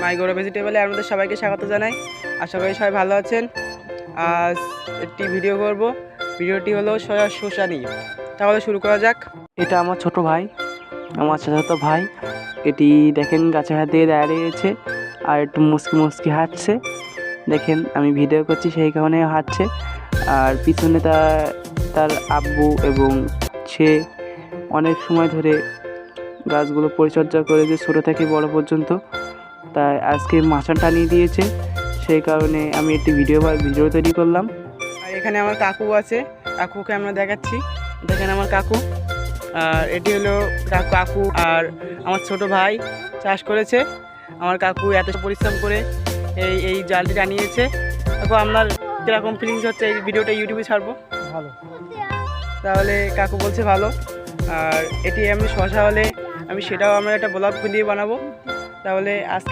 মাই grow ভেজিটেবলে আপনাদের সবাইকে স্বাগত জানাই। আশা করি সবাই ভালো আছেন। আজ একটি ভিডিও করব, ভিডিওটি হলো শসা নিয়ে। তাহলে শুরু করা যাক। এটা আমার ছোট ভাই, আমার চাচাতো ভাই। এটি দেখেন গাছে হাত দিয়ে দাঁড়িয়েছে আর একটু মুসকি মুসকি হাঁটছে। দেখেন আমি ভিডিও করছি সেই কারণে হাঁটছে। আর পিছনে তার আব্বু এবং সে অনেক সময় ধরে গাছগুলো পরিচর্যা করেছে ছোটো থেকে বড় পর্যন্ত। তাই আজকে মাচা টানিয়ে দিয়েছে, সেই কারণে আমি একটি ভিডিও তৈরি করলাম। আর এখানে আমার কাকু আছে, কাকুকে আমরা দেখাচ্ছি। দেখেন আমার কাকু, আর এটি হলো কাকু আর আমার ছোট ভাই চাষ করেছে। আমার কাকু এত পরিশ্রম করে এই জালটি টানিয়েছে। তারপর আপনার কীরকম ফিলিংস হচ্ছে এই ভিডিওটা ইউটিউবে ছাড়বো? ভালো। তাহলে কাকু বলছে ভালো। আর এটি আমি শসা হলে আমি সেটাও আমরা একটা ব্লগ ভিডিও বানাবো। তাহলে আজকে